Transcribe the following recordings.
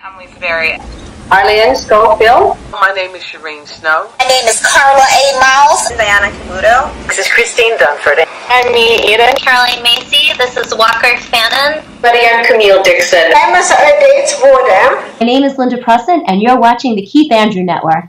I'm Lisa Berry. Arlene Schofield. My name is Shireen Snow. My name is Carla A. Mouse. Diana Camuto. This is Christine Dunford. I'm Me Eden. Caroline Macy. This is Walker Fannin. I'm Camille Dixon. I'm Sarah Dates Woodham. My name is Linda Preston, and you're watching the Keith Andrew Network.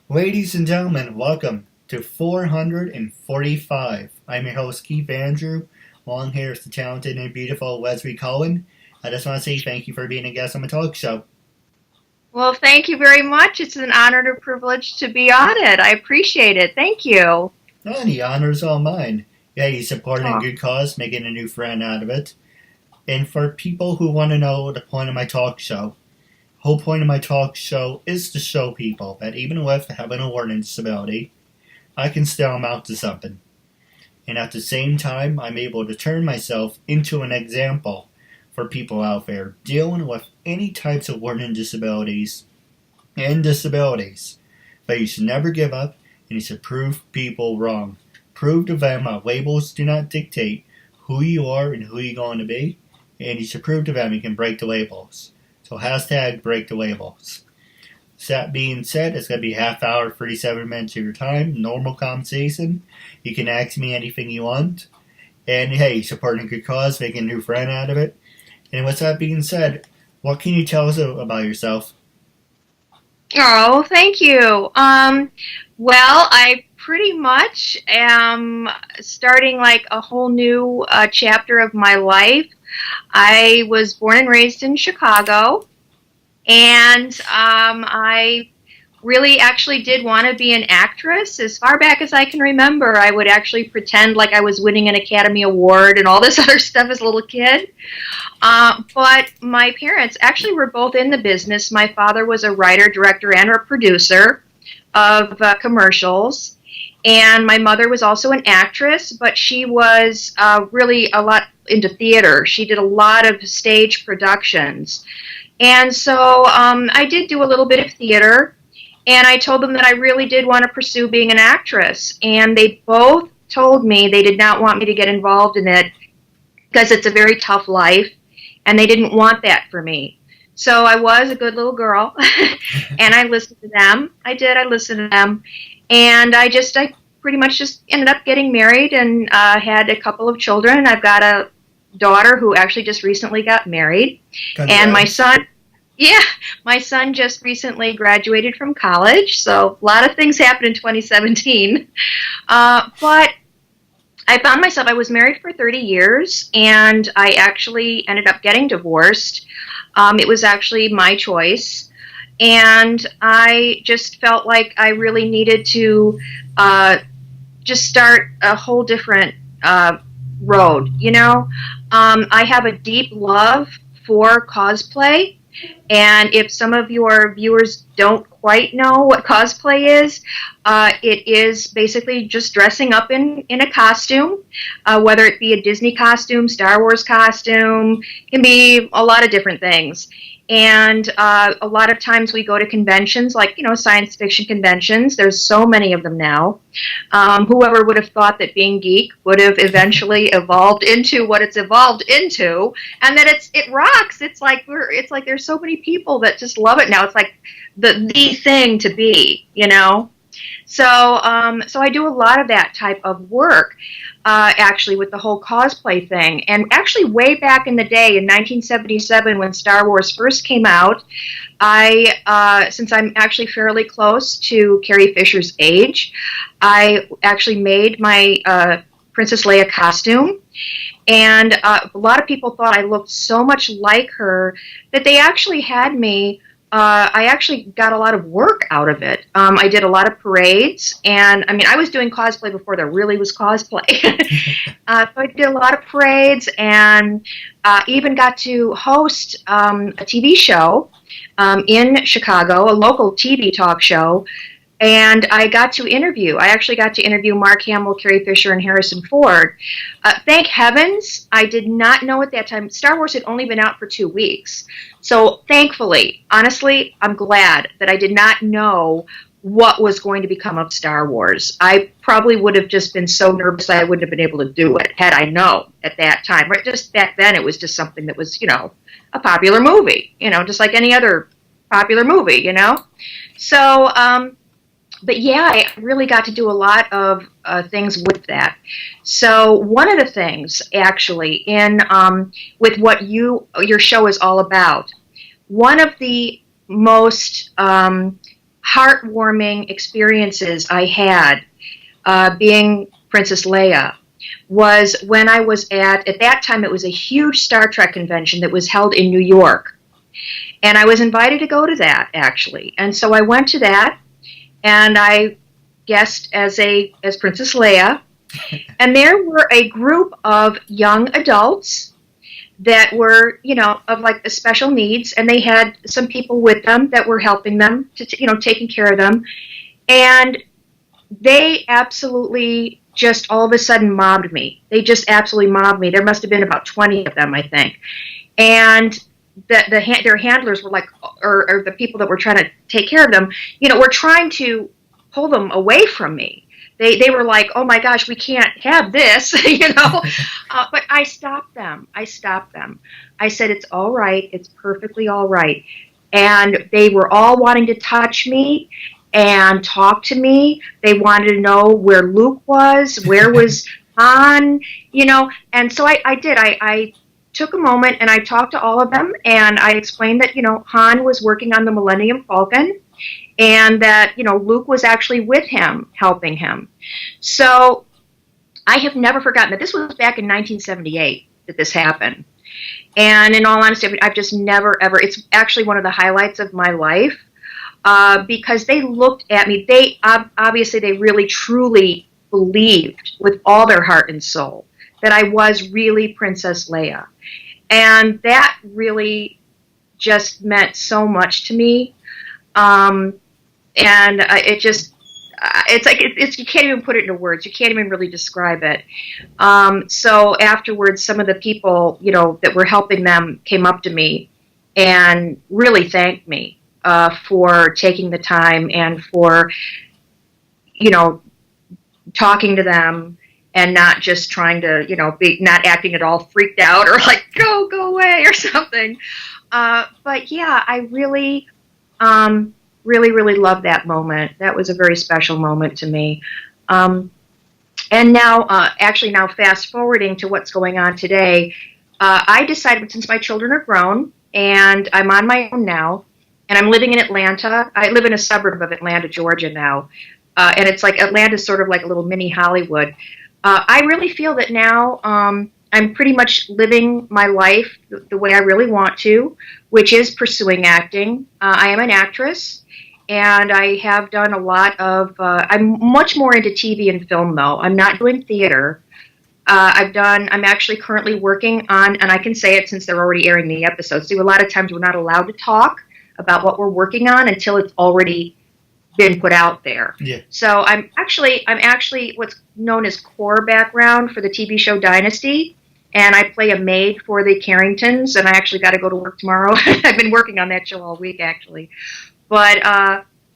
Ladies and gentlemen, welcome to 445. I'm your host, Keith Andrew. Along here is the talented and beautiful Lezlie Cohen. I just want to say thank you for being a guest on my talk show. Well, thank you very much. It's an honor and a privilege to be on it. I appreciate it. Thank you. Oh, the honor is all mine. Yeah, you supporting a good cause, making a new friend out of it. And for people who want to know the point of my talk show, the whole point of my talk show is to show people that even with having a learning disability, I can still amount to something. And at the same time, I'm able to turn myself into an example for people out there dealing with any types of learning disabilities and disabilities. But you should never give up, and you should prove people wrong. Prove to them that labels do not dictate who you are and who you're going to be, and you should prove to them you can break the labels. So hashtag break the labels. That being said, it's going to be half hour, 37 minutes of your time, normal conversation. You can ask me anything you want. And hey, supporting a good cause, making a new friend out of it. And with that being said, what can you tell us about yourself? Oh, thank you. Well, I pretty much am starting like a whole new chapter of my life. I was born and raised in Chicago, and I really actually did want to be an actress. As far back as I can remember, I would actually pretend like I was winning an Academy Award and all this other stuff as a little kid. But my parents actually were both in the business. My father was a writer, director, and a producer of commercials. And my mother was also an actress, but she was really a lot into theater. She did a lot of stage productions. And so I did do a little bit of theater, and I told them that I really did want to pursue being an actress. And they both told me they did not want me to get involved in it because it's a very tough life, and they didn't want that for me. So I was a good little girl, and I listened to them. I listened to them. And I pretty much just ended up getting married and had a couple of children. I've got a daughter who actually just recently got married. Congrats. And my son just recently graduated from college. So a lot of things happened in 2017. But I found myself, I was married for 30 years, and I actually ended up getting divorced. It was actually my choice. And I just felt like I really needed to just start a whole different road, you know. I have a deep love for cosplay, and if some of your viewers don't quite know what cosplay is, it is basically just dressing up in a costume, whether it be a Disney costume, Star Wars costume, can be a lot of different things. And a lot of times we go to conventions, like, science fiction conventions. There's so many of them now. Whoever would have thought that being geek would have eventually evolved into what it's evolved into, and that it rocks. It's like there's so many people that just love it now. It's like the thing to be, So I do a lot of that type of work. Actually, with the whole cosplay thing. And actually, way back in the day, in 1977, when Star Wars first came out, since I'm actually fairly close to Carrie Fisher's age, I actually made my Princess Leia costume. And a lot of people thought I looked so much like her that they actually had me. I actually got a lot of work out of it. I did a lot of parades, and I mean, I was doing cosplay before there really was cosplay. So I did a lot of parades, and even got to host a TV show in Chicago, a local TV talk show. And I actually got to interview Mark Hamill, Carrie Fisher, and Harrison Ford. Thank heavens, I did not know at that time. Star Wars had only been out for 2 weeks. So thankfully, honestly, I'm glad that I did not know what was going to become of Star Wars. I probably would have just been so nervous I wouldn't have been able to do it had I known at that time. Right? Just back then, it was just something that was, a popular movie, just like any other popular movie, So, but yeah, I really got to do a lot of things with that. So one of the things, actually, in with what your show is all about, one of the most heartwarming experiences I had being Princess Leia was when I was at that time it was a huge Star Trek convention that was held in New York. And I was invited to go to that, actually. And so I went to that. And I guessed as Princess Leia, and there were a group of young adults that were, of like special needs, and they had some people with them that were helping them to, taking care of them, and they absolutely just all of a sudden mobbed me. They just absolutely mobbed me. There must have been about 20 of them, I think, and their handlers were like, or the people that were trying to take care of them, were trying to pull them away from me. They were like, oh my gosh, we can't have this, but I stopped them. I said, it's all right. It's perfectly all right. And they were all wanting to touch me and talk to me. They wanted to know where Luke was, where was Han, and so I did. I took a moment and I talked to all of them, and I explained that, Han was working on the Millennium Falcon, and that, Luke was actually with him, helping him. So I have never forgotten that. This was back in 1978 that this happened. And in all honesty, I've just never, ever, it's actually one of the highlights of my life, because they looked at me. They, obviously, they really, truly believed with all their heart and soul that I was really Princess Leia. And that really just meant so much to me. It just, it's like, you can't even put it into words. You can't even really describe it. So afterwards, some of the people, that were helping them came up to me and really thanked me, for taking the time and for, talking to them and not just trying to, not acting at all freaked out or like, go away or something. But yeah, I really, really loved that moment. That was a very special moment to me. And now, now fast forwarding to what's going on today, I decided, since my children are grown and I'm on my own now, and I'm living in Atlanta. I live in a suburb of Atlanta, Georgia now. And it's like Atlanta's sort of like a little mini Hollywood. I really feel that now I'm pretty much living my life the way I really want to, which is pursuing acting. I am an actress, and I have done a lot of, I'm much more into TV and film, though. I'm not doing theater. I'm actually currently working on, and I can say it since they're already airing the episodes. See, a lot of times we're not allowed to talk about what we're working on until it's already been put out there. Yeah. So I'm actually what's known as core background for the TV show Dynasty, and I play a maid for the Carringtons, and I actually got to go to work tomorrow. I've been working on that show all week, actually. But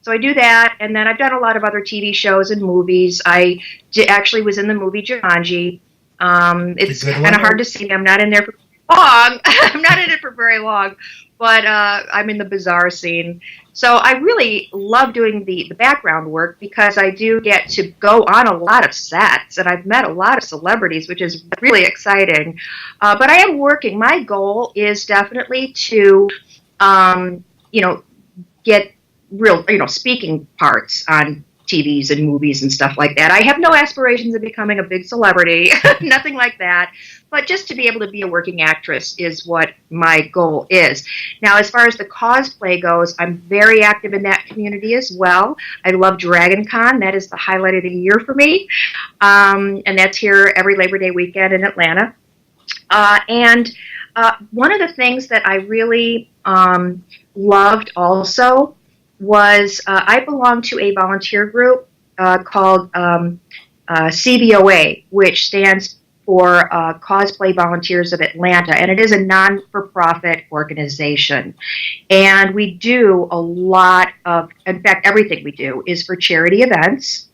so I do that, and then I've done a lot of other TV shows and movies. I actually was in the movie Jumanji. It's kind of hard to see. I'm not in there for long. I'm not in it for very long, but I'm in the bizarre scene. So I really love doing the background work because I do get to go on a lot of sets, and I've met a lot of celebrities, which is really exciting. But I am working. My goal is definitely to, get real, speaking parts on TVs and movies and stuff like that. I have no aspirations of becoming a big celebrity, nothing like that. But just to be able to be a working actress is what my goal is. Now, as far as the cosplay goes, I'm very active in that community as well. I love Dragon Con. That is the highlight of the year for me. And that's here every Labor Day weekend in Atlanta. And one of the things that I really loved also was I belong to a volunteer group called CVOA, which stands for Cosplay Volunteers of Atlanta, and it is a non-for-profit organization. And we do a lot of, in fact, everything we do is for charity events,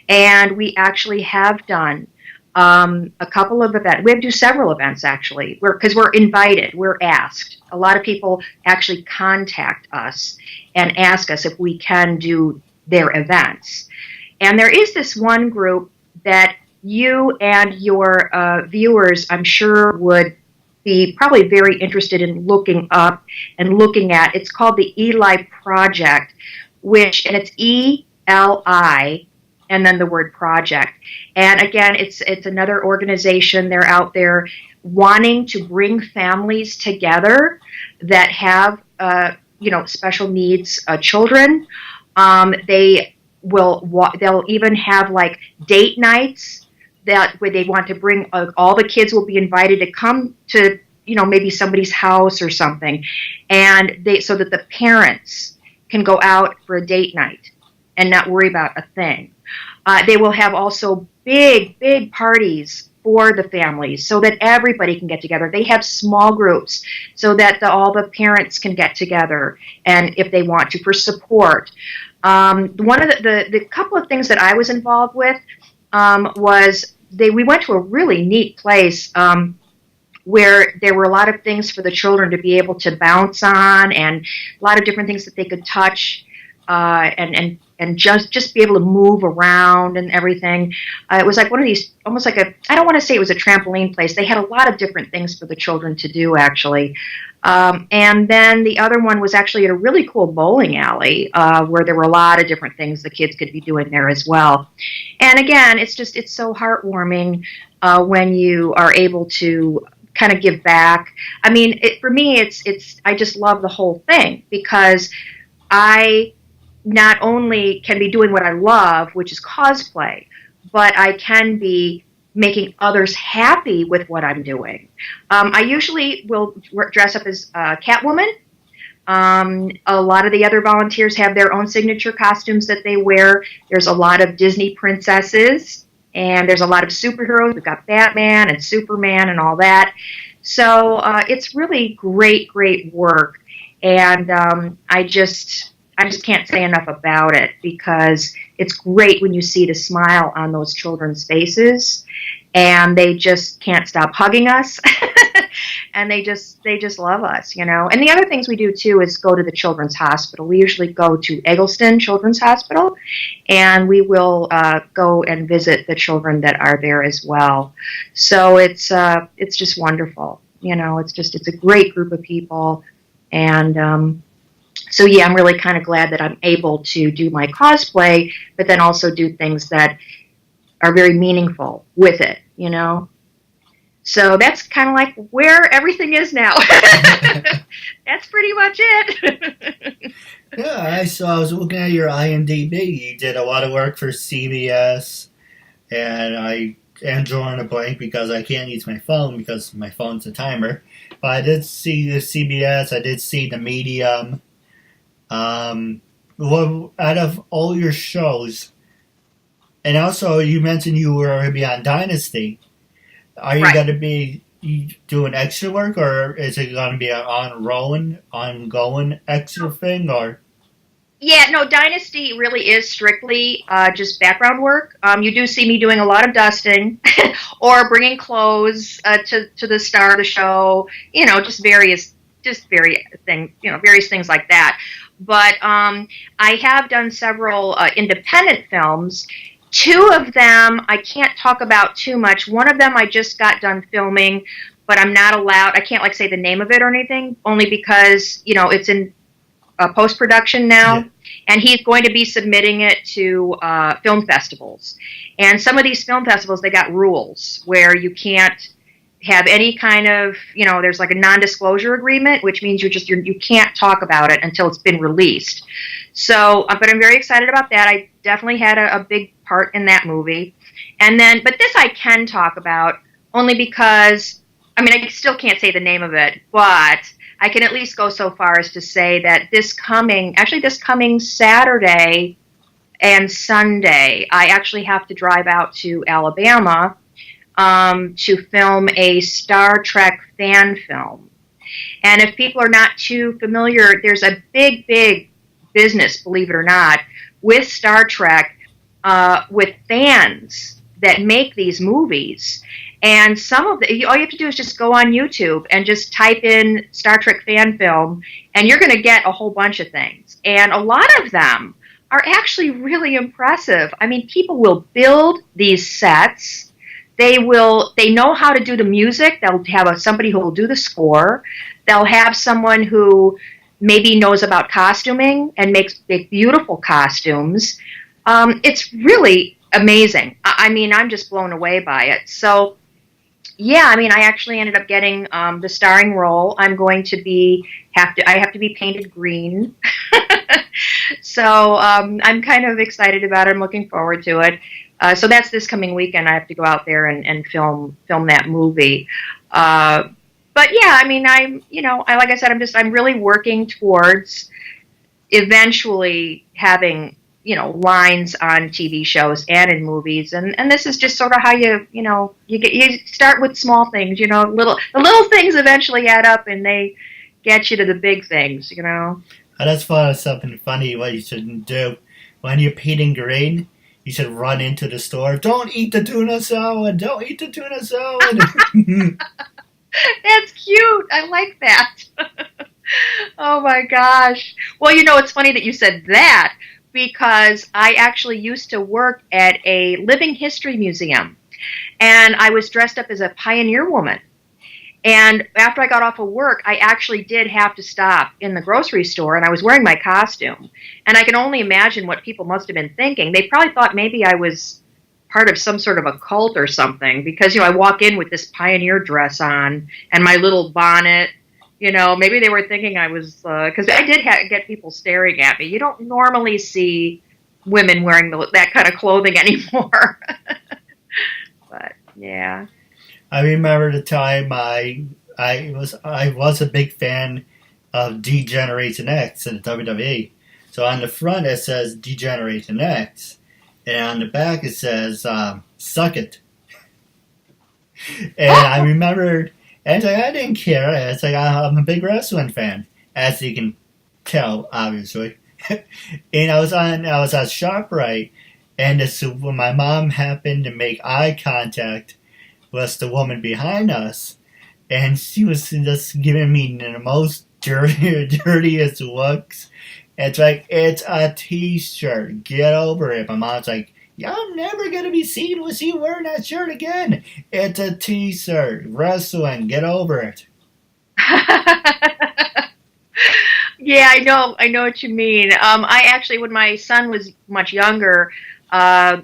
and we actually have done a couple of events. We have to do several events, actually, because we're invited, we're asked. A lot of people actually contact us and ask us if we can do their events. And there is this one group that you and your viewers, I'm sure, would be probably very interested in looking up and looking at. It's called the Eli Project, and it's ELI, and then the word project. And again, it's another organization. They're out there wanting to bring families together that have special needs children. They'll even have like date nights where they want to bring all the kids will be invited to come to maybe somebody's house or something, and so that the parents can go out for a date night and not worry about a thing. They will have also big parties for the families so that everybody can get together. They have small groups so that all the parents can get together, and if they want to, for support. One of the couple of things that I was involved with was we went to a really neat place where there were a lot of things for the children to be able to bounce on, and a lot of different things that they could touch and just be able to move around and everything. It was like one of these, almost like I don't want to say it was a trampoline place. They had a lot of different things for the children to do, actually. And then the other one was actually at a really cool bowling alley where there were a lot of different things the kids could be doing there as well. And again, it's so heartwarming when you are able to kind of give back. I mean, for me, I just love the whole thing, because I not only can be doing what I love, which is cosplay, but I can be making others happy with what I'm doing. I usually will dress up as Catwoman. A lot of the other volunteers have their own signature costumes that they wear. There's a lot of Disney princesses, and there's a lot of superheroes. We've got Batman and Superman and all that. So it's really great work, and I just can't say enough about it, because it's great when you see the smile on those children's faces, and they just can't stop hugging us, and they just love us, And the other things we do too is go to the Children's Hospital. We usually go to Eggleston Children's Hospital, and we will go and visit the children that are there as well. So it's just wonderful, It's a great group of people, and so yeah, I'm really kind of glad that I'm able to do my cosplay, but then also do things that are very meaningful with it, So that's kind of like where everything is now. That's pretty much it. Yeah, I was looking at your IMDb. You did a lot of work for CBS, and I am drawing a blank because I can't use my phone because my phone's a timer. But I did see the CBS. I did see the Medium. Out of all your shows, and also you mentioned you were going to be on Dynasty. Are you going to be doing extra work, or is it going to be an ongoing extra thing, or? Yeah, no, Dynasty really is strictly just background work. You do see me doing a lot of dusting or bringing clothes to the star of the show, various things like that. But I have done several independent films. 2 of them I can't talk about too much. One of them I just got done filming, but I'm not allowed. I can't say the name of it or anything, only because it's in post-production now. Yeah. And he's going to be submitting it to film festivals. And some of these film festivals, they got rules where you can't have any kind of, there's like a non-disclosure agreement, which means you can't talk about it until it's been released. So, but I'm very excited about that. I definitely had a big part in that movie. And then, but this I can talk about only because, I still can't say the name of it, but I can at least go so far as to say that this coming Saturday and Sunday, I actually have to drive out to Alabama to film a Star Trek fan film. And if people are not too familiar, there's a big, big business, believe it or not, with Star Trek, with fans that make these movies. And all you have to do is just go on YouTube and just type in Star Trek fan film, and you're going to get a whole bunch of things. And a lot of them are actually really impressive. People will build these sets. They know how to do the music. They'll have somebody who will do the score. They'll have someone who maybe knows about costuming and makes big, beautiful costumes. It's really amazing. I'm just blown away by it. So, yeah, I actually ended up getting the starring role. I'm going to I have to be painted green. So I'm kind of excited about it. I'm looking forward to it. So that's this coming weekend. I have to go out there and film that movie. But yeah, like I said, I'm really working towards eventually having, lines on TV shows and in movies. And this is just sort of how you start with small things, the little things eventually add up and they get you to the big things, That's something funny what you shouldn't do. When you're painting green, you should run into the store. Don't eat the tuna salad. Don't eat the tuna salad. That's cute. I like that. Oh my gosh. Well, it's funny that you said that because I actually used to work at a living history museum, and I was dressed up as a pioneer woman. And after I got off of work, I actually did have to stop in the grocery store, and I was wearing my costume. And I can only imagine what people must have been thinking. They probably thought maybe I was part of some sort of a cult or something, because, I walk in with this pioneer dress on and my little bonnet. Maybe they were thinking I was, because I did get people staring at me. You don't normally see women wearing that kind of clothing anymore. But, yeah. I remember the time I was a big fan of D-Generation X in the WWE. So on the front it says D-Generation X, and on the back it says Suck It. And I remembered, and I didn't care. I'm a big wrestling fan, as you can tell, obviously. And I was at ShopRite, and when my mom happened to make eye contact was the woman behind us, and she was just giving me the most dirtiest looks. It's like, it's a t-shirt, get over it. My mom's like, I'm never gonna be seen with you wearing that shirt again. It's a t-shirt, wrestling, get over it. Yeah, I know what you mean. I actually, when my son was much younger,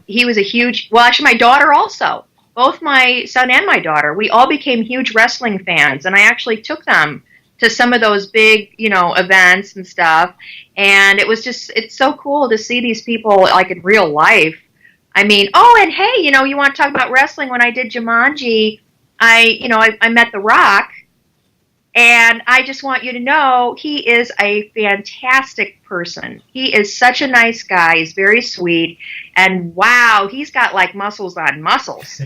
he was actually my daughter also. Both my son and my daughter, we all became huge wrestling fans, and I actually took them to some of those big, events and stuff. And it's so cool to see these people like in real life. And hey, you want to talk about wrestling? When I did Jumanji, I met The Rock, and I just want you to know he is a fantastic person. He is such a nice guy. He's very sweet. And wow, he's got like muscles on muscles.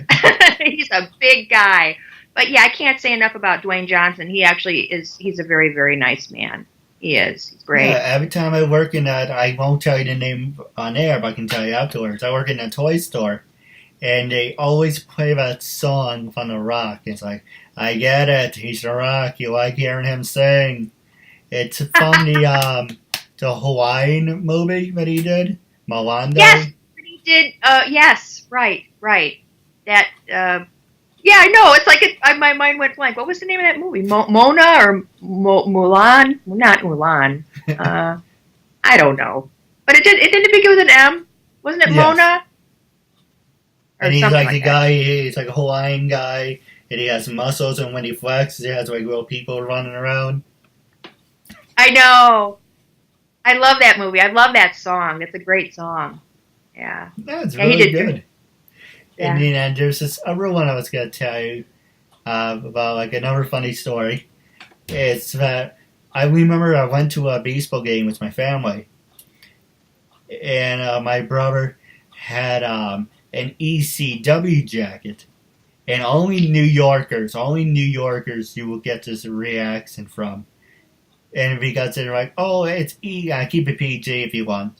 He's a big guy. But yeah, I can't say enough about Dwayne Johnson. He's a very, very nice man. He is. He's great. Yeah, every time I work in I won't tell you the name on air, but I can tell you afterwards. I work in a toy store, and they always play that song from The Rock. It's like, I get it, he's The Rock, you like hearing him sing. It's from the Hawaiian movie that he did, Moana. Yes, he did, yes, right. That, yeah, I know, it's like my mind went blank. What was the name of that movie? Mona or Mulan? Not Mulan. I don't know. But it didn't begin with an M? Wasn't it Yes. Mona? Or And he's something like the that. guy, he's like a Hawaiian guy, and he has muscles, and when he flexes, he has like little people running around. I know. I love that movie. I love that song. It's a great song. Yeah. That's Yeah, he really did good. Yeah. And then there's this other one I was going to tell you about, like another funny story. It's that I remember I went to a baseball game with my family, and my brother had an ECW jacket, and only New Yorkers you will get this reaction from. And because they're like, oh, it's keep it PG if you want.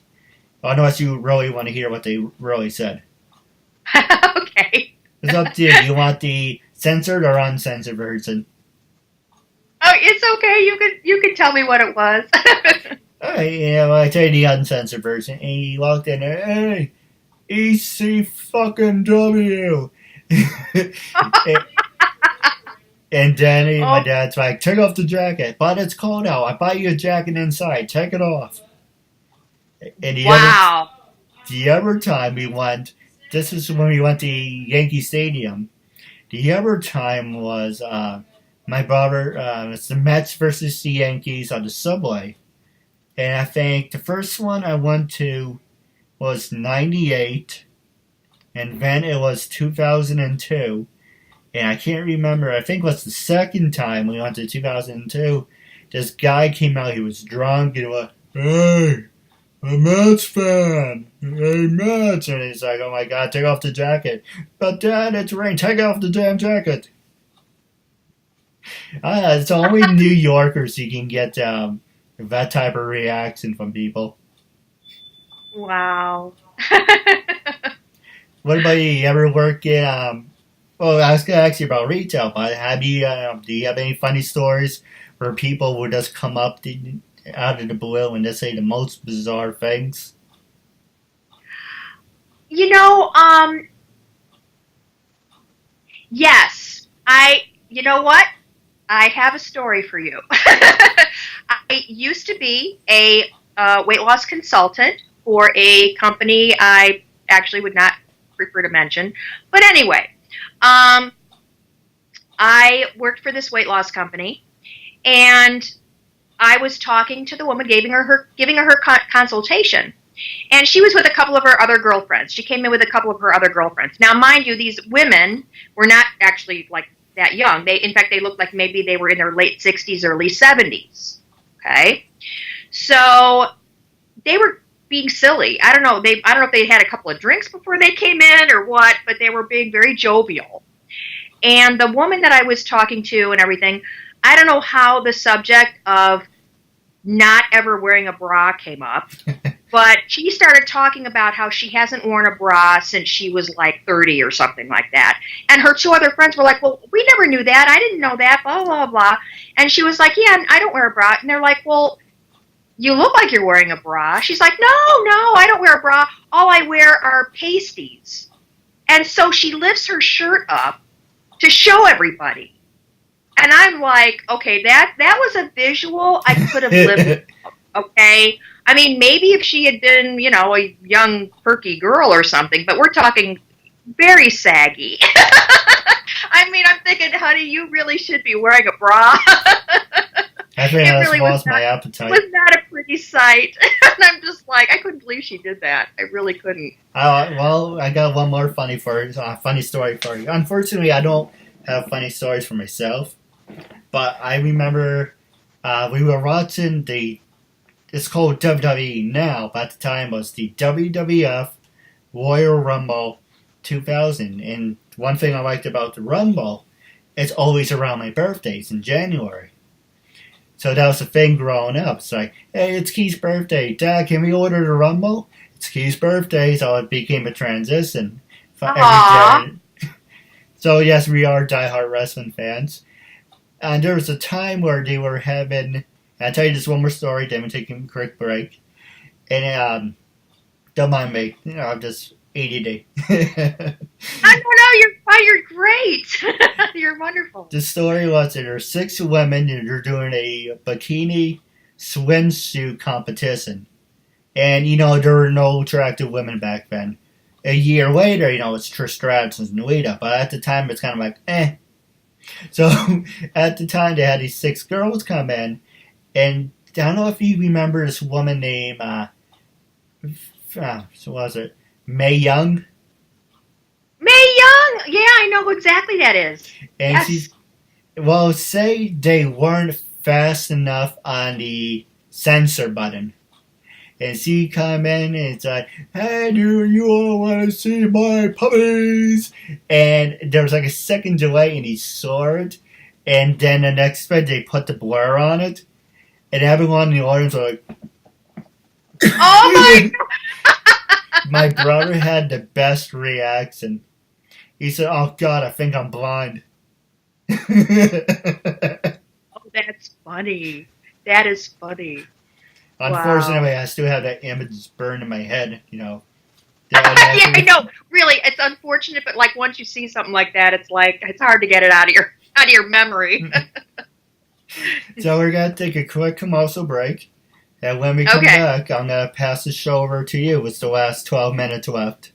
Unless you really want to hear what they really said. Okay. It's up to you. You want the censored or uncensored version? Oh, it's okay. You could tell me what it was. Alright, well, I tell you the uncensored version. And he walked in there, hey, EC fucking W. And then my dad's like, take off the jacket. But it's cold out. I buy you a jacket inside. Take it off. And the other time we went, this is when we went to Yankee Stadium. The other time was my brother, it's the Mets versus the Yankees on the subway. And I think the first one I went to was 98. And then it was 2002. And I can't remember, I think it was the second time we went to 2002. This guy came out, he was drunk, and he was, hey, a Mets fan. Hey, Mets. And he's like, oh my God, take off the jacket. But Dad, it's rain, take off the damn jacket. It's only New Yorkers you can get that type of reaction from people. Wow. What about you? You ever work in, well, I was going to ask you about retail, but do you have any funny stories where people would just come up out of the blue and just say the most bizarre things? Yes. You know what? I have a story for you. I used to be a weight loss consultant for a company I actually would not prefer to mention. But anyway, I worked for this weight loss company, and I was talking to the woman, giving her her consultation, and she was with a couple of her other girlfriends. She came in with a couple of her other girlfriends. Now, mind you, these women were not actually like that young. In fact, they looked like maybe they were in their late 60s, early 70s. Okay, so they were being silly. I don't know if they had a couple of drinks before they came in or what, but they were being very jovial. And the woman that I was talking to and everything, I don't know how the subject of not ever wearing a bra came up, but she started talking about how she hasn't worn a bra since she was like 30 or something like that. And her two other friends were like, well, we never knew that. I didn't know that, blah, blah, blah. And she was like, yeah, I don't wear a bra. And they're like, well, you look like you're wearing a bra. She's like, no, I don't wear a bra. All I wear are pasties. And so she lifts her shirt up to show everybody. And I'm like, okay, that was a visual I could have lived with, okay? I mean, maybe if she had been, a young, perky girl or something, but we're talking very saggy. I mean, I'm thinking, honey, you really should be wearing a bra. I think I really lost my appetite. It was not a pretty sight. And I'm just like, I couldn't believe she did that. I really couldn't. Well, I got one more funny story for you. Unfortunately, I don't have funny stories for myself. But I remember we were watching it's called WWE now, but at the time it was the WWF Royal Rumble 2000. And one thing I liked about the Rumble, it's always around my birthdays in January. So that was the thing growing up. It's like, hey, it's Keith's birthday. Dad, can we order the Rumble? It's Keith's birthday, so it became a transition for every day. So yes, we are diehard wrestling fans. And there was a time where they were having, I'll tell you just one more story, then we'll take a quick break. And don't mind me, I'm just ADD. You're great. You're wonderful. The story was that there are 6 women and they're doing a bikini swimsuit competition. And, you know, there were no attractive women back then. A year later, you know, it's Trish Stratus and Nuita, but at the time it's kind of like, eh. So, at the time, they had these 6 girls come in, and I don't know if you remember this woman named, so was it Mae Young? Mae Young! Yeah, I know who exactly that is. And yes. she's, well, say they weren't fast enough on the censor button. And she come in and it's like, hey, do you all want to see my puppies? And there was like a second delay and he saw it. And then the next bit they put the blur on it. And everyone in the audience was like, oh my God! My brother had the best reaction. He said, oh God, I think I'm blind. Oh, that's funny. That is funny. Unfortunately, Wow. I still have that image burned in my head, you know. Yeah, I know. Really, it's unfortunate, but like once you see something like that, it's like it's hard to get it out of your memory. So we're gonna take a quick commercial break, and when we come back, I'm gonna pass the show over to you. It's the last 12 minutes left.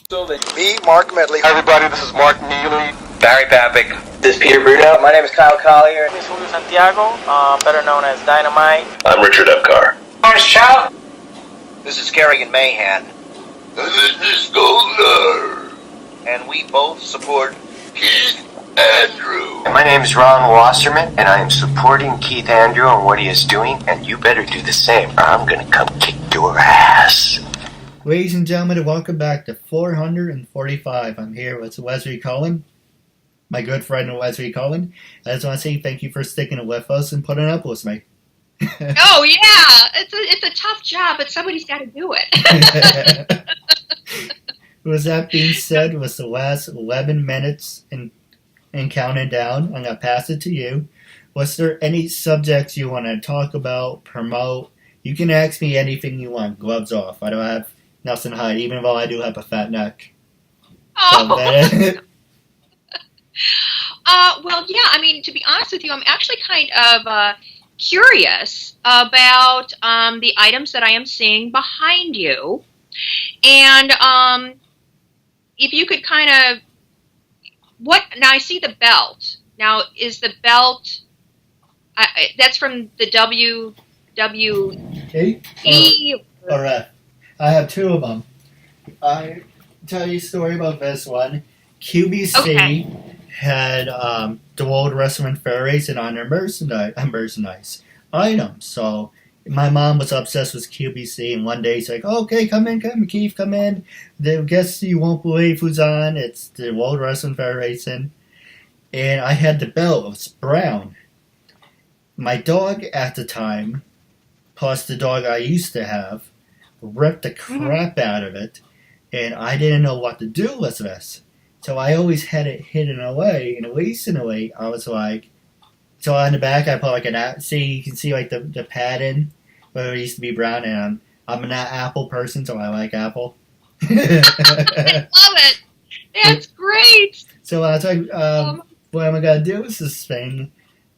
Me, Mark Medley. Hi everybody, this is Mark Neely. Barry Papick. This is Peter Bruno. My name is Kyle Collier. This is Julio Santiago, better known as Dynamite. I'm Richard Epcar. Orange Chow. This is Kerrigan Mahan. This is Golder. And we both support Keith Andrew. My name is Ron Wasserman, and I am supporting Keith Andrew and what he is doing, and you better do the same, or I'm gonna come kick your ass. Ladies and gentlemen, welcome back to 445. I'm here with Lezlie Cohen, my good friend Lezlie Cohen. I just want to say thank you for sticking with us and putting up with me. Oh yeah, it's a tough job, but somebody's got to do it. With that being said, it was the last 11 minutes and counting down. I'm gonna pass it to you. Was there any subjects you want to talk about, promote? You can ask me anything you want. Gloves off. I don't have nothing to hide, even though I do have a fat neck. Oh. So well, yeah. I mean, to be honest with you, I'm actually kind of curious about the items that I am seeing behind you, and if you could kind of now I see the belt. Now, is the belt that's from the WWE? Or I have 2 of them. I tell you a story about this one. QBC had the World Wrestling Federation on their merchandise items. So my mom was obsessed with QBC, and one day she's like, okay, come in, Keith, come in. The guest you won't believe who's on. It's the World Wrestling Federation. And I had the belt. It was brown. My dog at the time, plus the dog I used to have, ripped the crap out of it, and I didn't know what to do with this. So I always had it hidden away, and recently I was like, so on the back I put like you can see like the padding, where it used to be brown, and I'm an Apple person, so I like Apple. I love it. That's great. So I was like, what am I gonna do with this thing?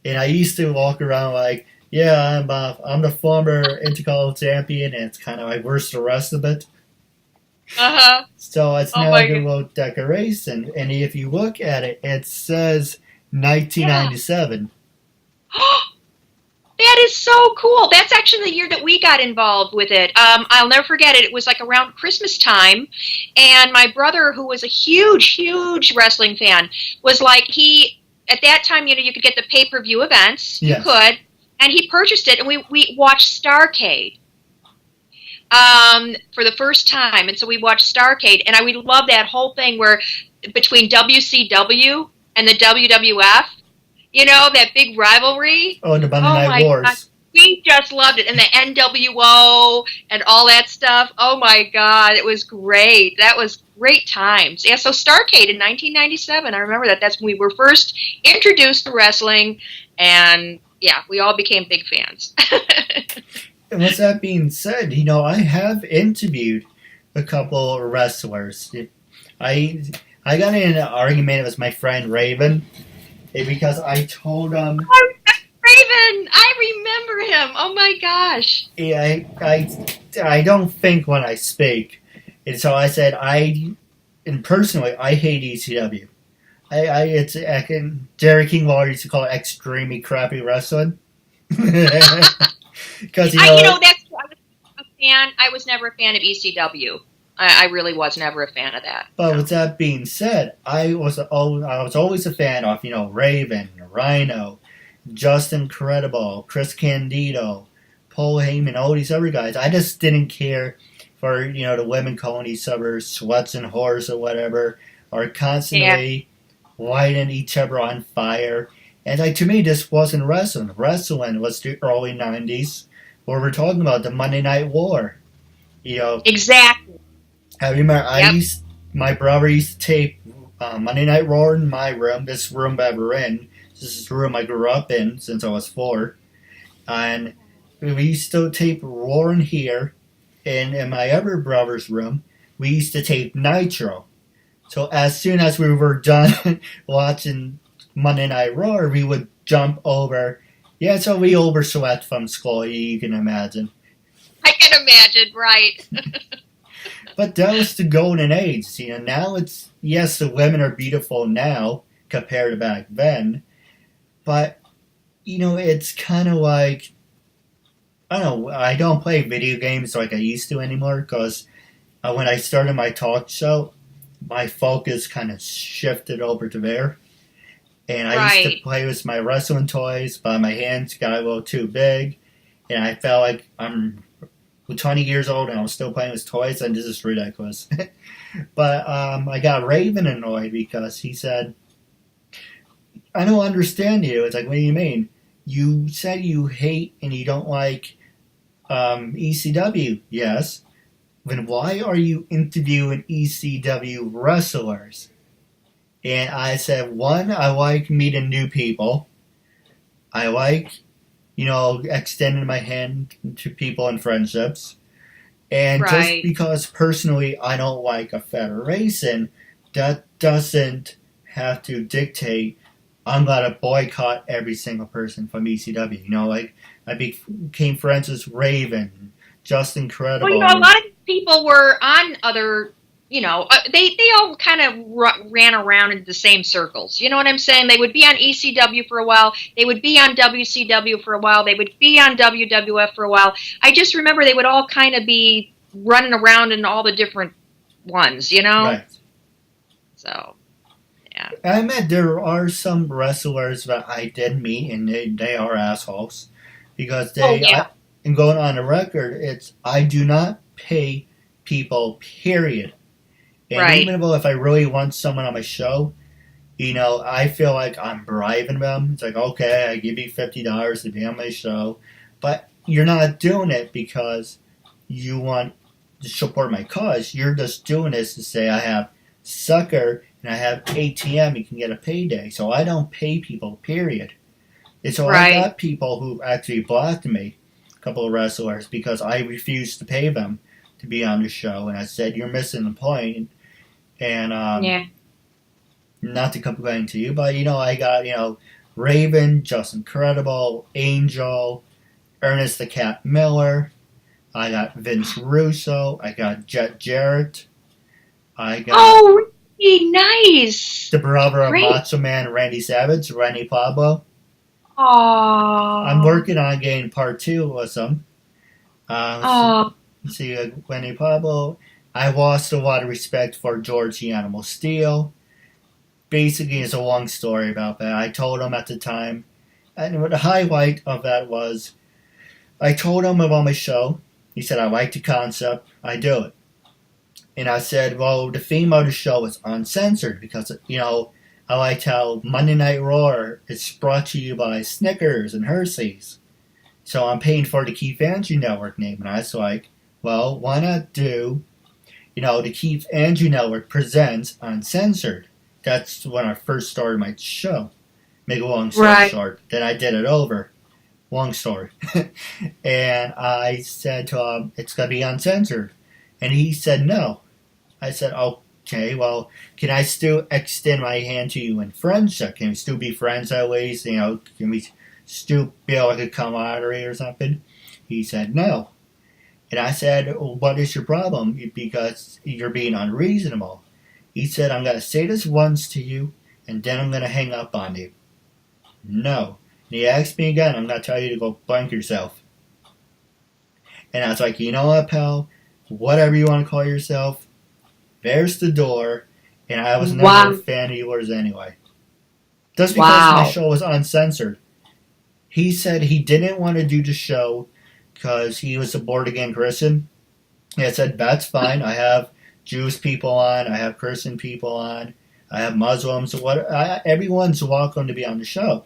And I used to walk around like, yeah, I'm the former Intercontinental Champion, and it's kind of like, where's the rest of it? So it's now like a little decoration, and if you look at it, it says 1997. That is so cool. That's actually the year that we got involved with it. I'll never forget it. It was like around Christmas time, and my brother, who was a huge wrestling fan, was like, at that time, you know, you could get the pay-per-view events. Yes. You could. And he purchased it, and we watched Starrcade for the first time. And so we watched Starrcade, and we love that whole thing where between WCW and the WWF, you know, that big rivalry. Oh, the Monday Night Wars. God. We just loved it. And the NWO and all that stuff. Oh, my God. It was great. That was great times. Yeah, so Starrcade in 1997. I remember that. That's when we were first introduced to wrestling, and yeah, we all became big fans. And with that being said, you know, I have interviewed a couple of wrestlers. I got in an argument with my friend Raven because I told him... Oh, Raven! I remember him. Oh my gosh. Yeah, I don't think when I speak. And so I said, and personally, I hate ECW. Jerry King Lawler used to call it extremely crappy wrestling. Because that's a fan. I was never a fan of ECW. I really was never a fan of that. But with that being said, I was always a fan of Raven, Rhino, Justin Credible, Chris Candido, Paul Heyman, all these other guys. I just didn't care for the women calling each other sluts and whores or whatever, or constantly lighting each other on fire. And to me, this wasn't wrestling. Wrestling was the early 90s, where we're talking about the Monday Night War. Exactly. I remember my brother used to tape Monday Night Raw in my room, this room that we're in. This is the room I grew up in since I was 4. And we used to tape Raw in here, and in my other brother's room, we used to tape Nitro. So as soon as we were done watching Monday Night Raw, we would jump over. Yeah, so we oversweat from school, you can imagine. I can imagine, right. But that was the golden age. Now it's, yes, the women are beautiful now compared to back then. But, it's kind of like, I don't know, I don't play video games like I used to anymore because when I started my talk show, my focus kind of shifted over to there. And I used to play with my wrestling toys, but my hands got a little too big. And I felt like I'm 20 years old and I'm still playing with toys, and this is ridiculous. But I got Raven annoyed because he said, I don't understand you. It's like, what do you mean? You said you hate and you don't like ECW. Yes. Then why are you interviewing ECW wrestlers? And I said, one, I like meeting new people. I like, extending my hand to people in friendships. And just because personally I don't like a federation, that doesn't have to dictate I'm going to boycott every single person from ECW. I became friends with Raven, Justin Credible. Well, a lot of people were on other... they all kind of ran around in the same circles. You know what I'm saying? They would be on ECW for a while. They would be on WCW for a while. They would be on WWF for a while. I just remember they would all kind of be running around in all the different ones, Right. So, yeah. I admit there are some wrestlers that I did meet, and they are assholes. Because and going on the record, I do not pay people, period. And even if I really want someone on my show, I feel like I'm bribing them. It's like, okay, I give you $50 to be on my show. But you're not doing it because you want to support my cause. You're just doing this to say I have Sucker and I have ATM, you can get a payday. So I don't pay people, period. And so I got people who actually blocked me, a couple of wrestlers, because I refused to pay them to be on the show. And I said, you're missing the point. And not to complain to you, but I got Raven, Justin Credible, Angel, Ernest the Cat Miller. I got Vince Russo. I got Jet Jarrett. I got really nice. The brother of Macho Man Randy Savage, Randy Pablo. Aww. I'm working on getting part 2 with him. See, Randy Pablo. I lost a lot of respect for George the Animal Steel. Basically, it's a long story about that. I told him at the time, and the highlight of that was, I told him about my show. He said, I like the concept, I do it. And I said, well, the theme of the show is uncensored because, I liked how Monday Night Raw is brought to you by Snickers and Hershey's. So I'm paying for the Keith Andrew Network name. And I was like, well, why not do... the Keith Andrew Network presents Uncensored. That's when I first started my show. Make a long story short. Then I did it over. Long story. And I said to him, it's going to be uncensored. And he said no. I said, okay, well, can I still extend my hand to you in friendship? Can we still be friends at least? Can we stupid, like a camaraderie or something? He said, no. And I said, well, what is your problem? Because you're being unreasonable. He said, I'm going to say this once to you, and then I'm going to hang up on you. No. And he asked me again, I'm going to tell you to go blank yourself. And I was like, you know what, pal? Whatever you want to call yourself, there's the door. And I was never a fan of yours anyway. Just because my show was uncensored. He said he didn't want to do the show because he was a born-again Christian. And I said, that's fine. I have Jewish people on. I have Christian people on. I have Muslims. Everyone's welcome to be on the show.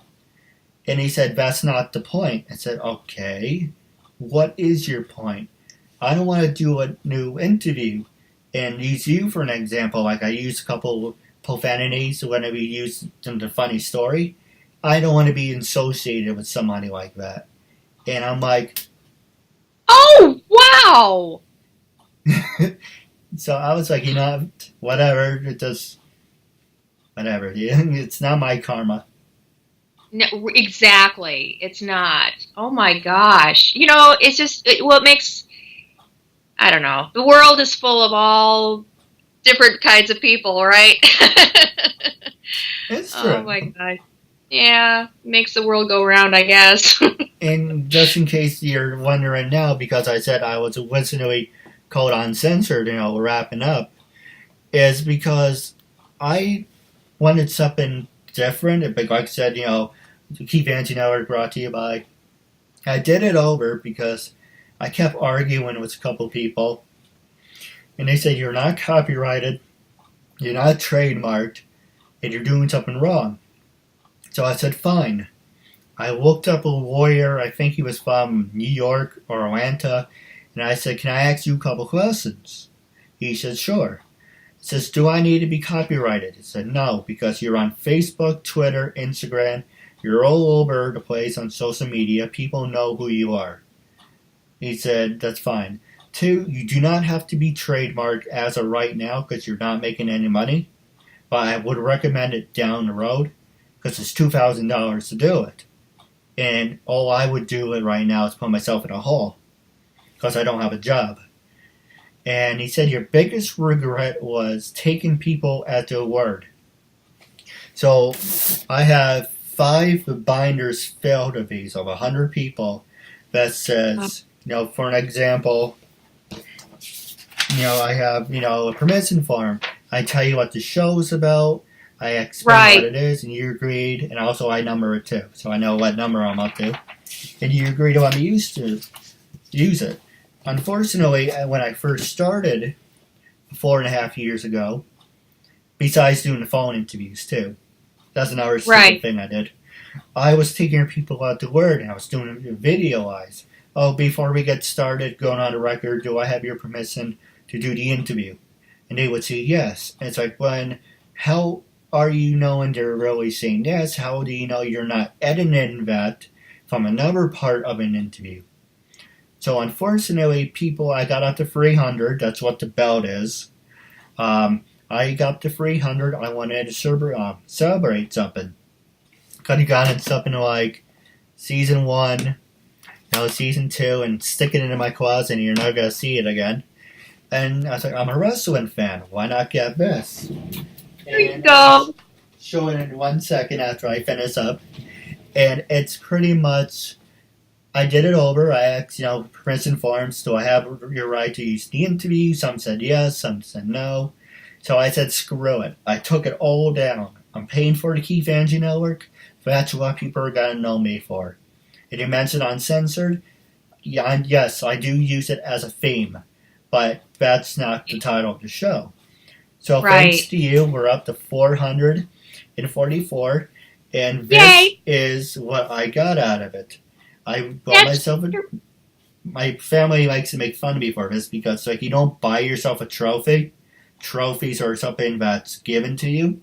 And he said, that's not the point. I said, okay, what is your point? I don't want to do a new interview and use you for an example. Like I used a couple profanities when we used in the funny story. I don't want to be associated with somebody like that. And I'm like, oh, wow! So I was like, you know, whatever. Whatever. It's not my karma. No, exactly. It's not. Oh my gosh. You know, it's just, what makes, I don't know. The world is full of all different kinds of people, right? It's true. Oh my gosh. Yeah, makes the world go round, I guess. And just in case you're wondering now, because I said I was originally called Uncensored, wrapping up, is because I wanted something different. Like I said, KeithAndrewNetWork brought to you by. I did it over because I kept arguing with a couple people, and they said, you're not copyrighted, you're not trademarked, and you're doing something wrong. So I said, fine. I looked up a lawyer, I think he was from New York or Atlanta, and I said, can I ask you a couple questions? He said, sure. He says, do I need to be copyrighted? He said, no, because you're on Facebook, Twitter, Instagram, you're all over the place on social media, people know who you are. He said, that's fine. 2, you do not have to be trademarked as of right now because you're not making any money, but I would recommend it down the road because it's $2,000 to do it. And all I would do it right now is put myself in a hole because I don't have a job. And he said your biggest regret was taking people at their word. So I have 5 binders filled of these of 100 people that says, for an example, I have, a permission form. I tell you what the show is about. I explain what it is, and you agreed, and also I number it too, so I know what number I'm up to. And you agreed to let me use it. Unfortunately, when I first started 4.5 years ago, besides doing the phone interviews too, that's another stupid thing I did. I was taking people at the word, and I was doing a video-wise. Oh, before we get started, going on the record, do I have your permission to do the interview? And they would say yes. And it's like, how are you knowing they're really saying yes? How do you know you're not editing that from another part of an interview? So unfortunately, I got up to 300. That's what the belt is. I got to 300. I wanted to celebrate something. Could have gotten something like season 1, season 2, and stick it into my closet and you're never going to see it again. And I was like, I'm a wrestling fan. Why not get this? There you go. Show it in 1 second after I finish up. And it's pretty much, I did it over. I asked, permission forms. Do I have your right to use the interview? Some said yes, some said no. So I said, screw it. I took it all down. I'm paying for the KeithAndrewNetWork. That's what people are going to know me for. And you mentioned Uncensored. Yeah, yes, I do use it as a theme. But that's not the title of the show. So thanks to you, we're up to 444, and this is what I got out of it. I bought myself my family likes to make fun of me for this because you don't buy yourself a trophy. Trophies are something that's given to you.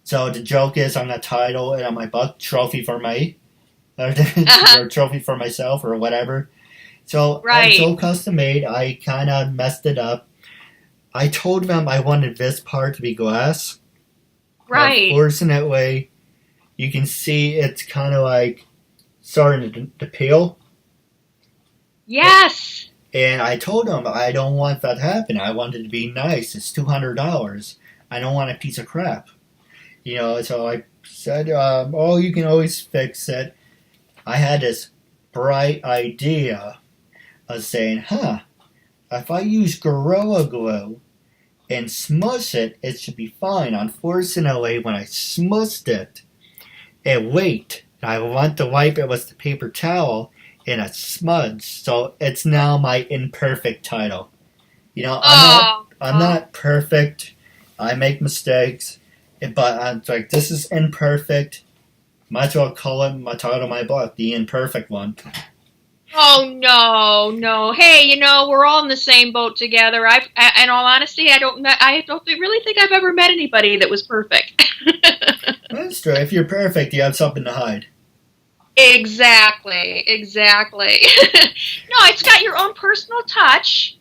So the joke is I'm going to title it on my book, Trophy for Me, or Trophy for Myself, or whatever. So it's so custom made, I kind of messed it up. I told them I wanted this part to be glass. Right. Unfortunately, you can see it's kind of like starting to peel. Yes. And I told him I don't want that to happen. I want it to be nice. It's $200. I don't want a piece of crap. So I said, oh, you can always fix it. I had this bright idea of saying, if I use Gorilla Glue and smush it, it should be fine. Unfortunately, when I smushed it, I want to wipe it with the paper towel and it smudged. So it's now my imperfect title. I'm not perfect. I make mistakes. But I'm like, this is imperfect. Might as well call it my title of my book, The Imperfect One. Oh no! Hey, we're all in the same boat together. In all honesty, I don't really think I've ever met anybody that was perfect. That's true. If you're perfect, you have something to hide. Exactly. No, it's got your own personal touch.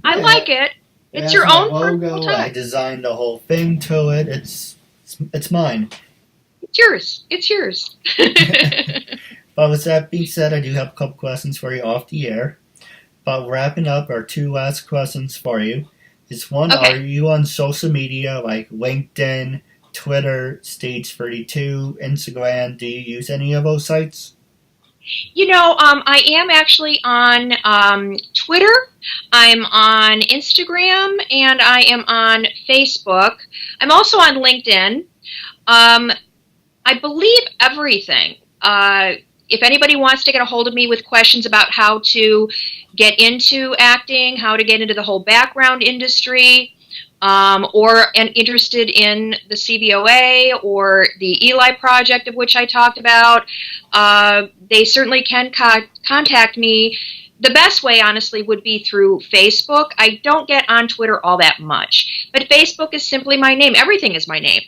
I like it. It's your own logo. personal touch. I designed the whole thing to it. It's mine. It's yours. But with that being said, I do have a couple questions for you off the air. But wrapping up, our two last questions for you is one: okay. Are you on social media like LinkedIn, Twitter, Stage 32, Instagram? Do you use any of those sites? I am actually on Twitter, I'm on Instagram, and I am on Facebook. I'm also on LinkedIn. I believe everything. If anybody wants to get a hold of me with questions about how to get into acting, how to get into the whole background industry, or interested in the CVOA or the Eli project of which I talked about, they certainly can contact me. The best way, honestly, would be through Facebook. I don't get on Twitter all that much, but Facebook is simply my name. Everything is my name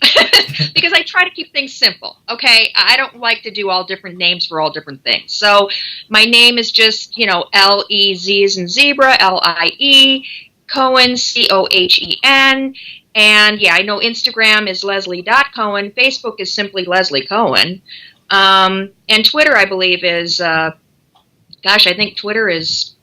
because I try to keep things simple, okay? I don't like to do all different names for all different things. So my name is just, L-E-Z as in zebra, L-I-E, Cohen, C-O-H-E-N, and yeah, I know Instagram is Lezlie.Cohen, Facebook is simply Lezlie Cohen, and Twitter, I believe, is, I think Twitter is,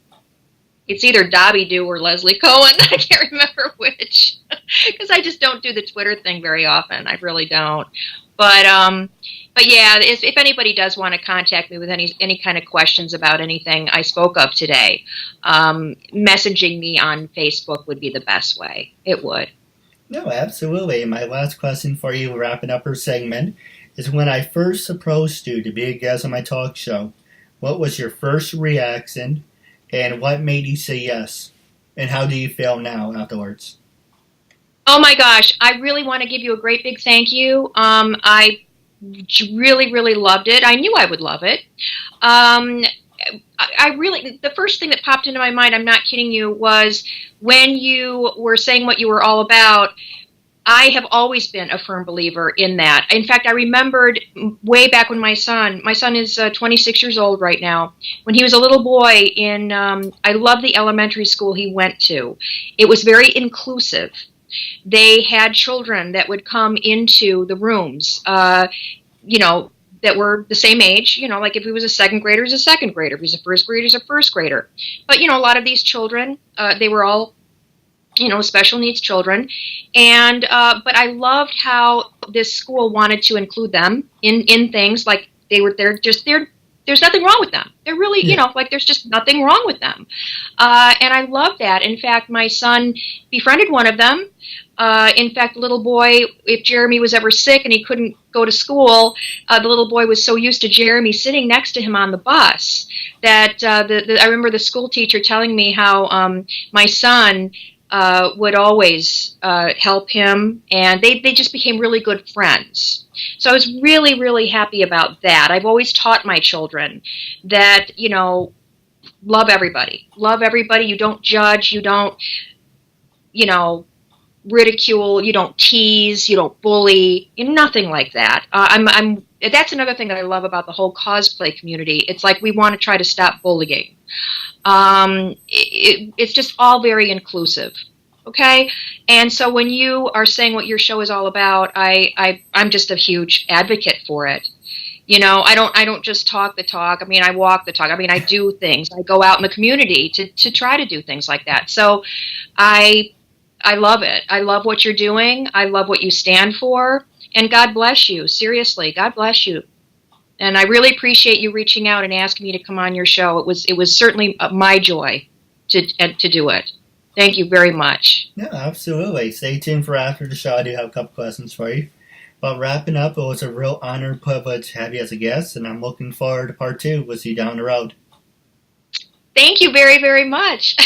it's either Dobby Doo or Lezlie Cohen, I can't remember which, because I just don't do the Twitter thing very often, I really don't, but yeah, if anybody does want to contact me with any kind of questions about anything I spoke of today, messaging me on Facebook would be the best way. It would. No, absolutely. My last question for you, wrapping up our segment, is when I first approached you to be a guest on my talk show, what was your first reaction, and what made you say yes? And how do you feel now afterwards? Oh my gosh, I really want to give you a great big thank you. I really, really loved it. I knew I would love it. I really, the first thing that popped into my mind, I'm not kidding you, was when you were saying what you were all about, I have always been a firm believer in that. In fact, I remembered way back when my son is 26 years old right now, when he was a little boy I love the elementary school he went to. It was very inclusive. They had children that would come into the rooms, that were the same age, like if he was a second grader, he's a second grader. If he's a first grader, he's a first grader. But, a lot of these children, they were all, special needs children. And, but I loved how this school wanted to include them in things like there's nothing wrong with them. They're really, there's just nothing wrong with them. And I love that. In fact, my son befriended one of them. In fact, little boy, if Jeremy was ever sick and he couldn't go to school, the little boy was so used to Jeremy sitting next to him on the bus that I remember the school teacher telling me how my son would always help him, and they just became really good friends. So I was really, really happy about that. I've always taught my children that, love everybody. Love everybody. You don't judge. You don't, ridicule. You don't tease. You don't bully. Nothing like that. That's another thing that I love about the whole cosplay community. It's like we want to try to stop bullying. It's just all very inclusive. Okay? And so when you are saying what your show is all about, I'm just a huge advocate for it. You know, I don't just talk the talk. I mean, I walk the talk. I mean, I do things. I go out in the community to try to do things like that. So I love it. I love what you're doing. I love what you stand for. And God bless you. Seriously, God bless you. And I really appreciate you reaching out and asking me to come on your show. It was certainly my joy to do it. Thank you very much. Yeah, absolutely. Stay tuned for after the show. I do have a couple questions for you. But wrapping up, it was a real honor and privilege to have you as a guest, and I'm looking forward to part 2 with you down the road. Thank you very, very much.